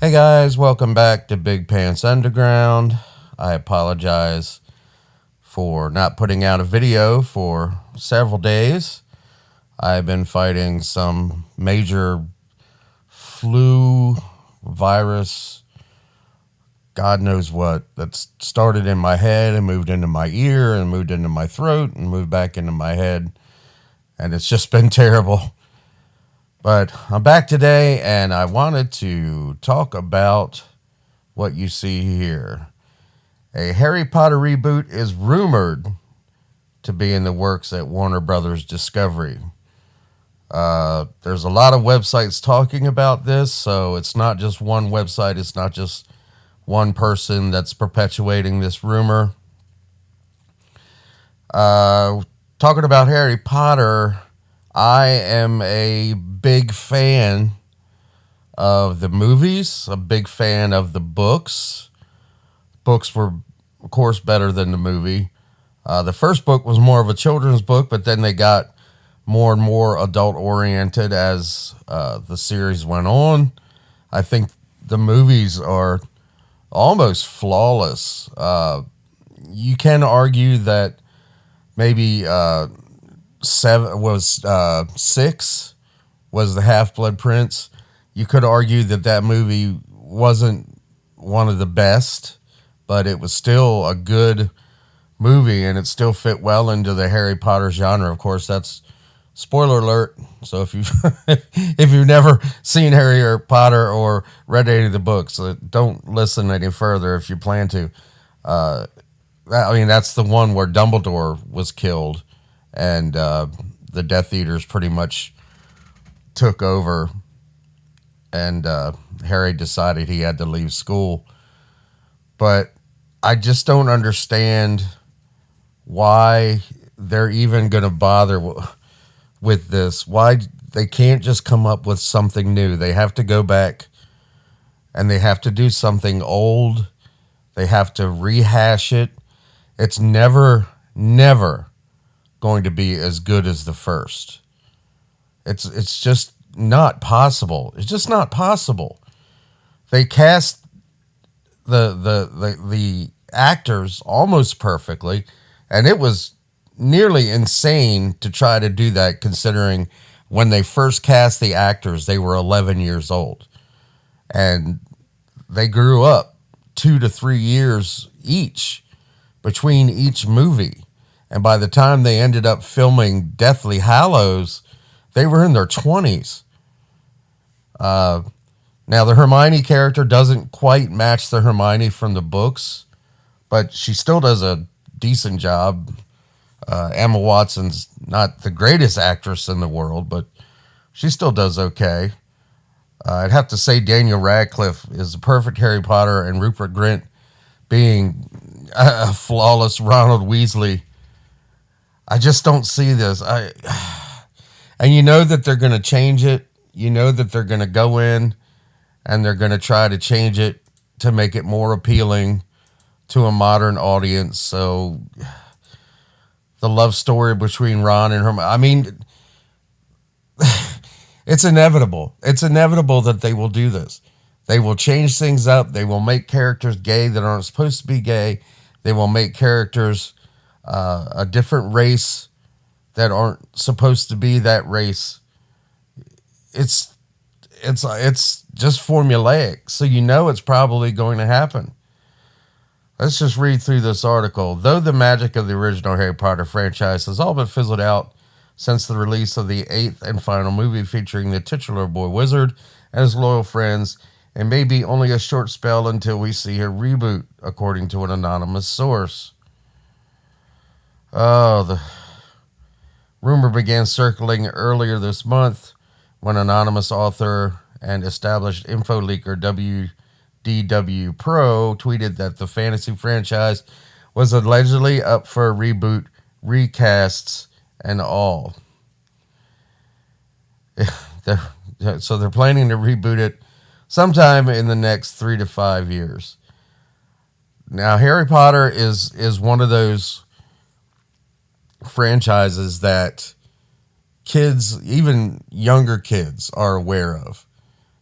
Hey guys, welcome back to Big Pants Underground. I apologize for not putting out a video for several days. I've been fighting some major flu virus, God knows what, that started in my head and moved into my ear and moved into my throat and moved back into my head. And it's just been terrible. But I'm back today and I wanted to talk about what you see here. A Harry Potter reboot is rumored to be in the works at Warner Brothers Discovery. There's a lot of websites talking about this, so it's not just one website, it's not just one person that's perpetuating this rumor. Talking about Harry Potter, I am a big fan of the movies, a big fan of the books. Books were, of course, better than the movie. The first book was more of a children's book, but then they got more and more adult-oriented as the series went on. I think the movies are almost flawless. You can argue that maybe six was the Half-Blood Prince. You could argue that movie wasn't one of the best, but it was still a good movie and it still fit well into the Harry Potter genre. Of course, that's spoiler alert. So if you've if you've never seen Harry Potter or read any of the books, don't listen any further if you plan to. That's the one where Dumbledore was killed and the Death Eaters pretty much took over, and Harry decided he had to leave school. But I just don't understand why they're even going to bother with this. Why they can't just come up with something new. They have to go back and they have to do something old. They have to rehash it. It's never going to be as good as the first. It's just not possible. It's just not possible. They cast the actors almost perfectly, and it was nearly insane to try to do that, considering when they first cast the actors, they were 11 years old, and they grew up 2 to 3 years each between each movie. And by the time they ended up filming Deathly Hallows, they were in their 20s. Now, the Hermione character doesn't quite match the Hermione from the books, but she still does a decent job. Emma Watson's not the greatest actress in the world, but she still does okay. I'd have to say Daniel Radcliffe is the perfect Harry Potter, and Rupert Grint being a flawless Ronald Weasley. I just don't see this. And you know that they're going to change it. You know that they're going to go in and they're going to try to change it to make it more appealing to a modern audience. So the love story between Ron and Hermione, I mean, it's inevitable. It's inevitable that they will do this. They will change things up. They will make characters gay that aren't supposed to be gay. They will make characters a different race that aren't supposed to be that race. It's just formulaic, so you know it's probably going to happen. Let's just read through this article. Though the magic of the original Harry Potter franchise has all but fizzled out since the release of the 8th and final movie featuring the titular boy wizard and his loyal friends, it may be only a short spell until we see a reboot, according to an anonymous source. The rumor began circling earlier this month when anonymous author and established info leaker WDW Pro tweeted that the fantasy franchise was allegedly up for a reboot, recasts, and all. So they're planning to reboot it sometime in the next 3 to 5 years. Now, Harry Potter is one of those franchises that kids, even younger kids, are aware of,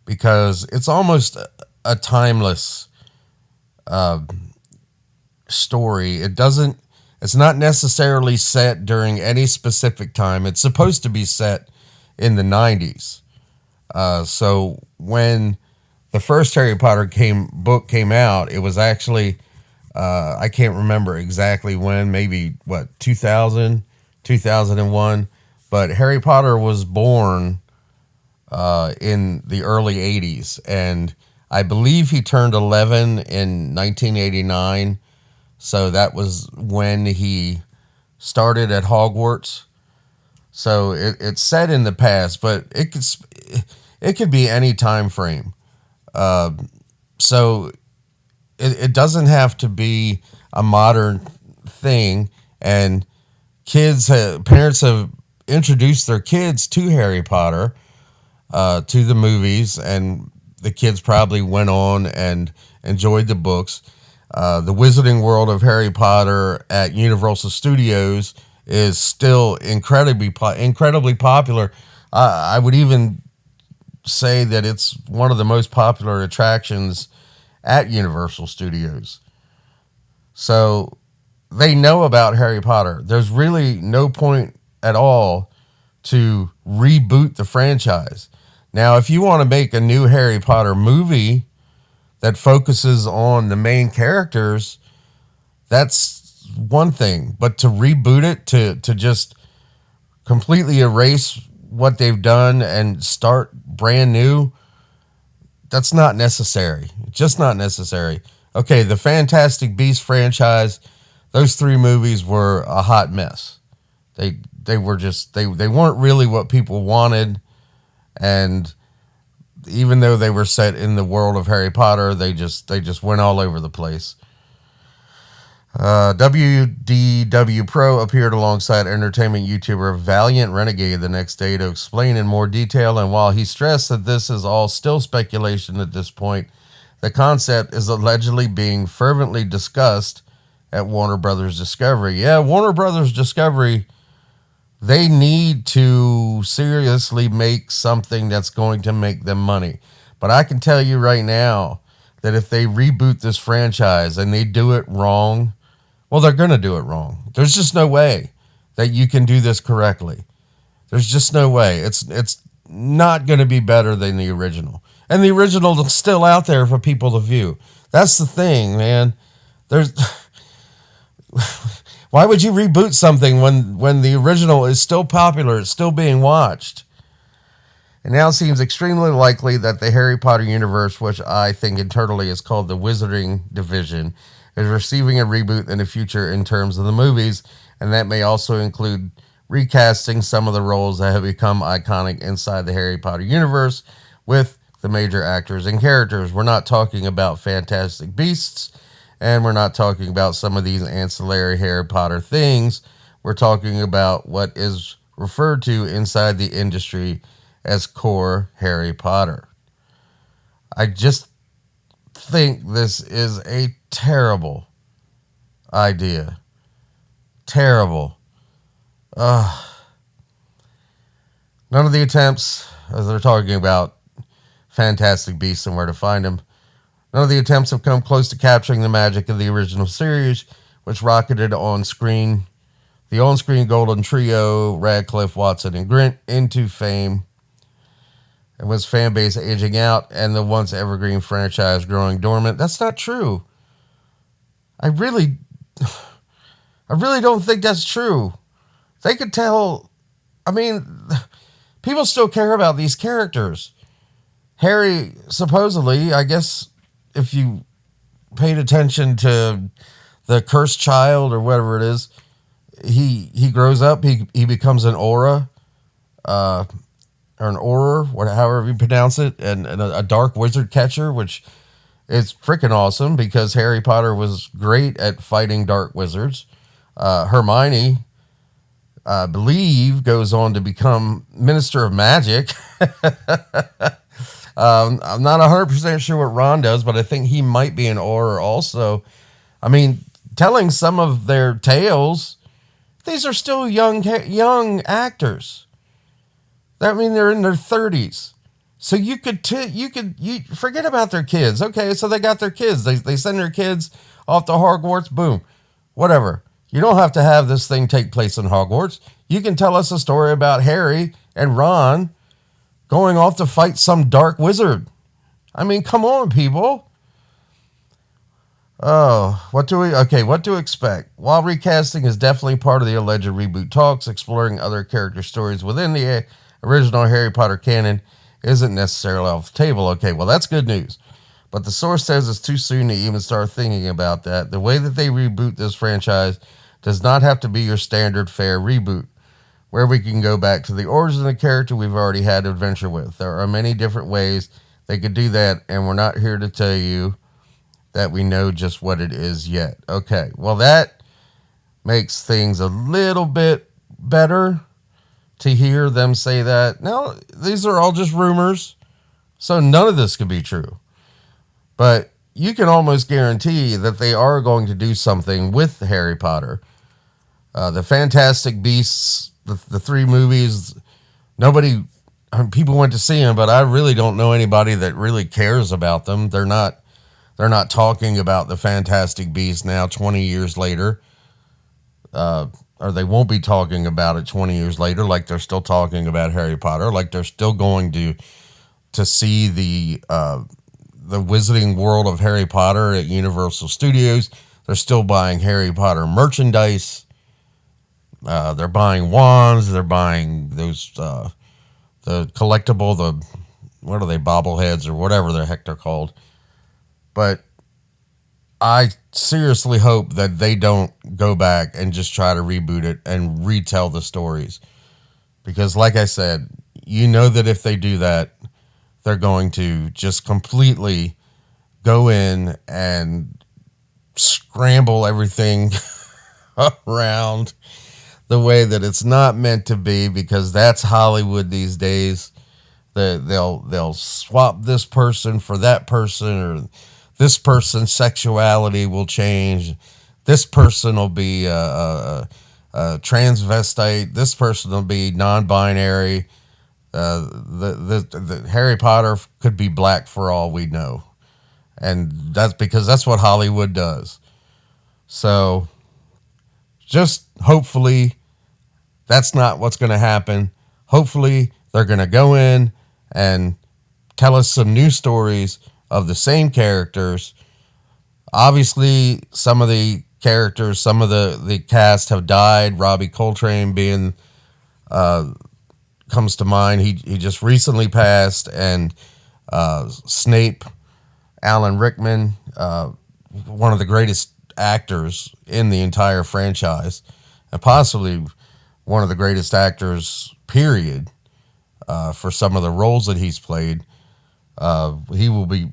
because it's almost a timeless story. It doesn't. It's not necessarily set during any specific time. It's supposed to be set in the 90s. So when the first Harry Potter book came out, it was actually I can't remember exactly when, maybe what, 2000, 2001, but Harry Potter was born in the early 80s, and I believe he turned 11 in 1989. So that was when he started at Hogwarts. So it's set in the past, but it could be any time frame. So it doesn't have to be a modern thing. And parents have introduced their kids to Harry Potter, to the movies, and the kids probably went on and enjoyed the books. The Wizarding World of Harry Potter at Universal Studios is still incredibly popular. I would even say that it's one of the most popular attractions at Universal Studios. So they know about Harry Potter. There's really no point at all to reboot the franchise. Now, if you want to make a new Harry Potter movie that focuses on the main characters, that's one thing. But to reboot it, to just completely erase what they've done and start brand new, that's not necessary. Just not necessary. Okay, the Fantastic Beasts franchise, those three movies were a hot mess. They were just they weren't really what people wanted, and even though they were set in the world of Harry Potter, they just went all over the place. WDW Pro appeared alongside entertainment YouTuber Valiant Renegade the next day to explain in more detail, and while he stressed that this is all still speculation at this point, the concept is allegedly being fervently discussed at Warner Brothers Discovery. Yeah, Warner Brothers Discovery, they need to seriously make something that's going to make them money. But I can tell you right now that if they reboot this franchise and they do it wrong, well, they're going to do it wrong. There's just no way that you can do this correctly. There's just no way. It's not going to be better than the original. And the original is still out there for people to view. That's the thing, man. There's why would you reboot something when the original is still popular, it's still being watched? It now seems extremely likely that the Harry Potter universe, which I think internally is called the Wizarding Division, is receiving a reboot in the future in terms of the movies, and that may also include recasting some of the roles that have become iconic inside the Harry Potter universe with the major actors and characters. We're not talking about Fantastic Beasts, and we're not talking about some of these ancillary Harry Potter things. We're talking about what is referred to inside the industry as core Harry Potter. I just think this is a terrible idea. Terrible. None of the attempts, as they're talking about Fantastic Beasts and where to find them, none of the attempts have come close to capturing the magic of the original series, which rocketed the on-screen golden trio, Radcliffe, Watson, and Grint, into fame, and was fan base aging out and the once evergreen franchise growing dormant. That's not true. I really don't think that's true. They could tell. I mean, people still care about these characters. Harry, supposedly, I guess, if you paid attention to the Cursed Child or whatever it is, he grows up, he becomes an aura, or an auror, however you pronounce it, and a dark wizard catcher, which is freaking awesome because Harry Potter was great at fighting dark wizards. Hermione, I believe, goes on to become Minister of Magic. I'm not 100% sure what Ron does, but I think he might be an auror also. I mean, telling some of their tales, these are still young actors. I mean, they're in their 30s. So you forget about their kids. Okay, so they got their kids. They send their kids off to Hogwarts. Boom, whatever. You don't have to have this thing take place in Hogwarts. You can tell us a story about Harry and Ron going off to fight some dark wizard. I mean, come on, people. Oh, what to expect? While recasting is definitely part of the alleged reboot talks, exploring other character stories within the original Harry Potter canon isn't necessarily off the table. Okay, well, that's good news. But the source says it's too soon to even start thinking about that. The way that they reboot this franchise does not have to be your standard fair reboot, where we can go back to the origin of the character we've already had adventure with. There are many different ways they could do that, and we're not here to tell you that we know just what it is yet. Okay, well, that makes things a little bit better to hear them say that. Now, these are all just rumors, so none of this could be true. But you can almost guarantee that they are going to do something with Harry Potter. The Fantastic Beasts, the three movies, people went to see them, but I really don't know anybody that really cares about them. They're not talking about the Fantastic Beasts now, 20 years later. Or they won't be talking about it 20 years later, like they're still talking about Harry Potter, like they're still going to see the Wizarding World of Harry Potter at Universal Studios. They're still buying Harry Potter merchandise. They're buying wands. They're buying those the collectible, what are they, bobbleheads or whatever the heck they're called. But I seriously hope that they don't go back and just try to reboot it and retell the stories. Because like I said, you know that if they do that, they're going to just completely go in and scramble everything around the way that it's not meant to be, because that's Hollywood these days. They'll swap this person for that person, or this person's sexuality will change. This person will be a transvestite. This person will be non-binary. The Harry Potter could be black for all we know, and that's because that's what Hollywood does. So, just hopefully, that's not what's going to happen. Hopefully, they're going to go in and tell us some new stories of the same characters. Obviously, some of the characters, some of the cast have died. Robbie Coltrane being comes to mind. He just recently passed, and Snape, Alan Rickman, one of the greatest actors in the entire franchise, and possibly one of the greatest actors, period, for some of the roles that he's played. He will be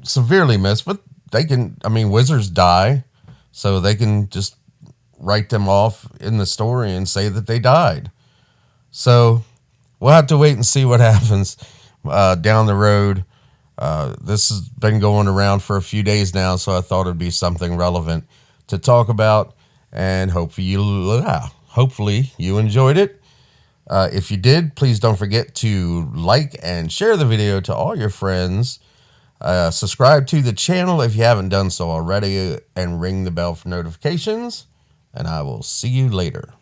severely missed, but wizards die, so they can just write them off in the story and say that they died. So we'll have to wait and see what happens down the road. This has been going around for a few days now, so I thought it'd be something relevant to talk about, and hopefully you enjoyed it. If you did, please don't forget to like and share the video to all your friends. Subscribe to the channel if you haven't done so already, and ring the bell for notifications, and I will see you later.